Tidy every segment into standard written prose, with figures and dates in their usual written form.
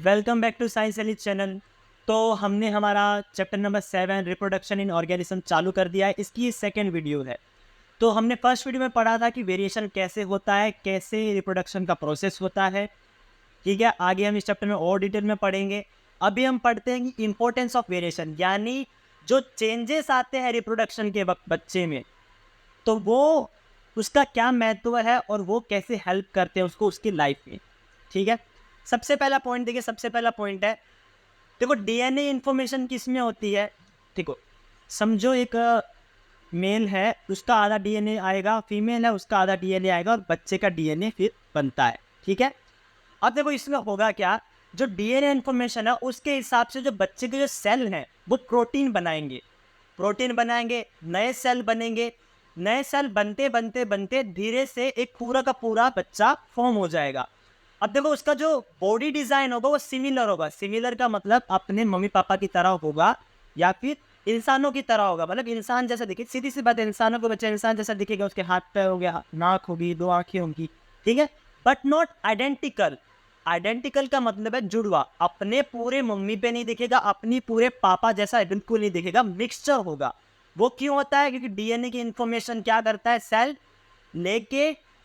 Welcome back to science elite channel. तो हमने हमारा chapter number 7 reproduction in organism चालू कर दिया है। इसकी सेकंड वीडियो है। तो हमने फर्स्ट वीडियो में पढ़ा था कि वेरिएशन कैसे होता है, कैसे रिप्रोडक्शन का प्रोसेस होता है। ठीक है, आगे हम इस चैप्टर में और डिटेल में पढ़ेंगे। अभी हम पढ़ते हैं कि इंपॉर्टेंस ऑफ वेरिएशन, यानी जो चेंजेस आते हैं रिप्रोडक्शन के वक्त बच्चे में, तो वो उसका क्या महत्व है और वो कैसे हेल्प करते हैं उसको उसकी लाइफ में। ठीक है, सबसे पहला पॉइंट देखिए। सबसे पहला पॉइंट है, देखो डीएनए इंफॉर्मेशन किस में होती है। देखो समझो एक मेल है, उसका आधा डीएनए आएगा, फीमेल है उसका आधा डीएनए आएगा और बच्चे का डीएनए फिर बनता है। ठीक है, अब देखो इसमें होगा क्या, जो डीएनए इंफॉर्मेशन है उसके हिसाब से जो बच्चे के जो सेल हैं वो प्रोटीन बनाएंगे। नए सेल बनेंगे। नए सेल बनते बनते बनते धीरे से एक पूरा का पूरा बच्चा फॉर्म हो जाएगा। अब देखो उसका जो बॉडी डिजाइन होगा वो सिमिलर होगा। सिमिलर का मतलब अपने मम्मी पापा की तरह होगा या फिर इंसानों की तरह होगा। मतलब इंसान जैसा दिखे, सीधी सी बात है, इंसानों को बच्चा इंसान जैसा दिखेगा, उसके हाथ पैर हो गया, नाक होगी, दो आंखें होंगी। ठीक है, बट नॉट आइडेंटिकल। आइडेंटिकल का मतलब है जुड़वा। अपने पूरे मम्मी पे नहीं दिखेगा, अपनी पूरे पापा जैसा बिल्कुल नहीं दिखेगा, मिक्सचर होगा। वो क्यों होता है? क्योंकि डीएनए की इंफॉर्मेशन क्या करता है,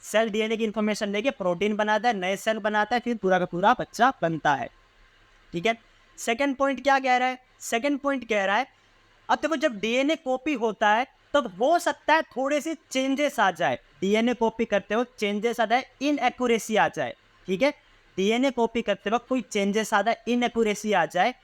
सेल डीएनए की इंफॉर्मेशन लेके प्रोटीन बनाता है, नए सेल बनाता है, फिर पूरा का पूरा बच्चा बनता है। ठीक है, सेकंड पॉइंट क्या कह रहा है? सेकंड पॉइंट कह रहा है, अब देखो जब डीएनए कॉपी होता है तब हो सकता है थोड़े से चेंजेस आ जाए। डीएनए कॉपी करते वक्त चेंजेस आ जाए, इनएक्यूरेसी आ जाए। ठीक है, डीएनए कॉपी करते वक्त कोई चेंजेस आ जाए, इनएक्यूरेसी आ जाए,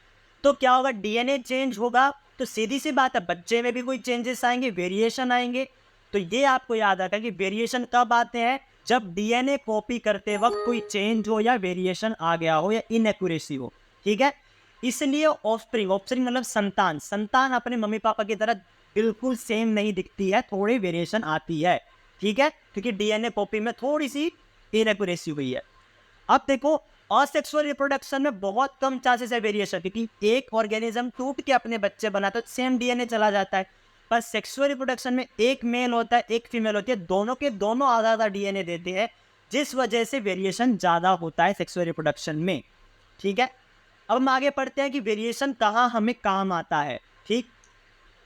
तो क्या होगा? डीएनए चेंज होगा तो सीधी सी बात है बच्चे में भी कोई चेंजेस आएंगे, वेरिएशन आएंगे। तो ये आपको याद रखा कि वेरिएशन कब आते हैं? जब डीएनए कॉपी करते वक्त कोई चेंज हो या वेरिएशन आ गया हो या इनएक्यूरेसी हो। ठीक है, इसलिए ऑफस्प्रिंग, ऑफस्प्रिंग मतलब संतान, संतान अपने मम्मी पापा की तरह बिल्कुल सेम नहीं दिखती है, थोड़ी वेरिएशन आती है। ठीक है, क्योंकि डीएनए कॉपी में थोड़ी सी इनएक्यूरेसी हुई है। अब देखो असेक्सुअल रिप्रोडक्शन में बहुत कम चांसेस है वेरिएशन, क्योंकि एक ऑर्गेनिज्म टूट के अपने बच्चे बनाता है तो सेम डीएनए चला जाता है। पर सेक्सुअल रिप्रोडक्शन में एक मेल होता है, एक फीमेल होती है, दोनों के दोनों आधा आधा डीएनए देते हैं, जिस वजह से वेरिएशन ज़्यादा होता है सेक्सुअल रिप्रोडक्शन में। ठीक है, अब हम आगे पढ़ते हैं कि वेरिएशन कहाँ हमें काम आता है। ठीक,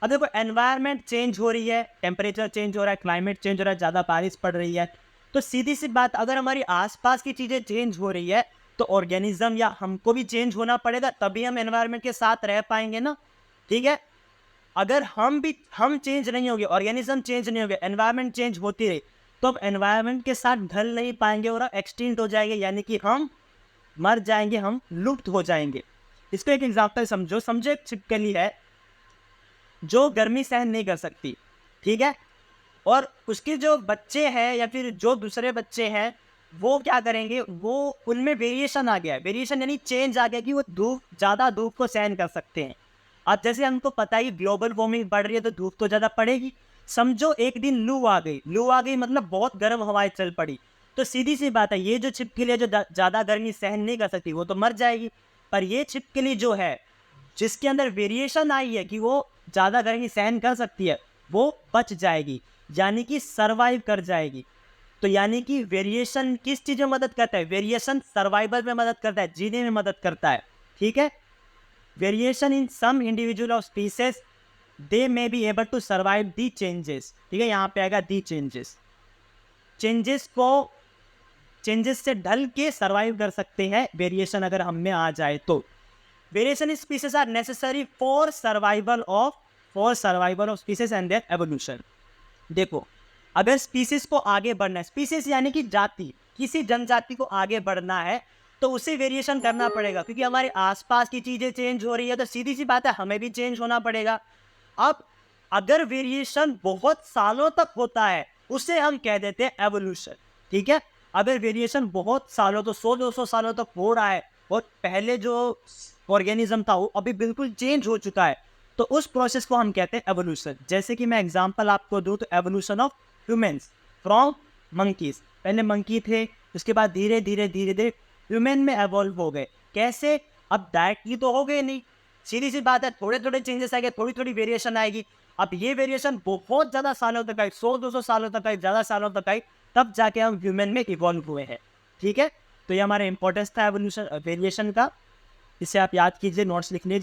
अब देखो एनवायरनमेंट चेंज हो रही है, टेम्परेचर चेंज हो रहा है, क्लाइमेट चेंज हो रहा है, ज़्यादा बारिश पड़ रही है, तो सीधी सी बात अगर हमारी आसपास की चीज़ें चेंज हो रही है तो ऑर्गेनिज्म या हमको भी चेंज होना पड़ेगा, तभी हम एनवायरनमेंट के साथ रह पाएंगे ना। ठीक है, अगर हम चेंज नहीं होंगे, ऑर्गेनिज्म चेंज नहीं होंगे, एनवायरनमेंट चेंज होती रही, तो अब एनवायरनमेंट के साथ ढल नहीं पाएंगे और एक्सटिंक्ट हो जाएंगे, यानी कि हम मर जाएंगे, हम लुप्त हो जाएंगे। इसको एक एग्जाम्पल समझो एक छिपकली है जो गर्मी सहन नहीं कर सकती। ठीक है, और उसके जो बच्चे हैं या फिर जो दूसरे बच्चे हैं वो क्या करेंगे, वो उनमें वेरिएशन आ गया है। वेरिएशन यानी चेंज आ गया कि वो ज़्यादा धूप को सहन कर सकते हैं। अब जैसे हमको पता ही ग्लोबल वार्मिंग बढ़ रही है तो धूप तो ज़्यादा पड़ेगी। समझो एक दिन लू आ गई मतलब बहुत गर्म हवाएं चल पड़ी, तो सीधी सी बात है ये जो छिपकली है जो ज़्यादा गर्मी सहन नहीं कर सकती वो तो मर जाएगी। पर ये छिपकली जो है जिसके अंदर वेरिएशन आई है कि वो ज़्यादा गर्मी सहन कर सकती है, वो बच जाएगी, यानी कि सरवाइव कर जाएगी। तो यानी कि वेरिएशन किस चीज़ में मदद करता है? वेरिएशन सर्वाइवल में मदद करता है, जीने में मदद करता है। ठीक है, variation in some individual of species they may be able to survive the changes. ठीक है, यहाँ पे आएगा दी चेंजेस। चेंजेस से ढल के सर्वाइव कर सकते हैं वेरिएशन अगर हम में आ जाए तो। Variation in species are necessary for survival of species and their evolution. देखो अगर स्पीसीज को आगे बढ़ना है, स्पीसीज यानी कि जाति, किसी जनजाति को आगे बढ़ना है तो उसे वेरिएशन करना पड़ेगा, क्योंकि हमारे आसपास की चीजें चेंज हो रही है तो सीधी सी बात है हमें भी चेंज होना पड़ेगा। अब अगर वेरिएशन बहुत सालों तक होता है उसे हम कह देते हैं एवोल्यूशन। ठीक है, अगर वेरिएशन बहुत सालों तो 100-200 सालों तक हो रहा है और पहले जो ऑर्गेनिज्म था वो अभी बिल्कुल चेंज हो चुका है, तो उस प्रोसेस को हम कहते हैं एवोल्यूशन। जैसे कि मैं एग्जांपल आपको दूं तो evolution of humans from monkeys. पहले मंकी थे, उसके बाद धीरे धीरे धीरे धीरे ह्यूमन में एवॉल्व हो गए। कैसे? अब डायरेक्टली तो हो गए नहीं, सीधी सी बात है थोड़े थोड़े चेंजेस आएंगे, थोड़ी थोड़ी वेरिएशन आएगी। अब ये वेरिएशन बहुत ज़्यादा सालों तक आई, 100-200 सालों तक आई, ज़्यादा सालों तक आई, तब जाके हम ह्यूमन में इवॉल्व हुए हैं। ठीक है, तो ये हमारा इंपॉर्टेंस था एवोल्यूशन वेरिएशन का। इसे आप याद कीजिए, नोट्स लिख लीजिए।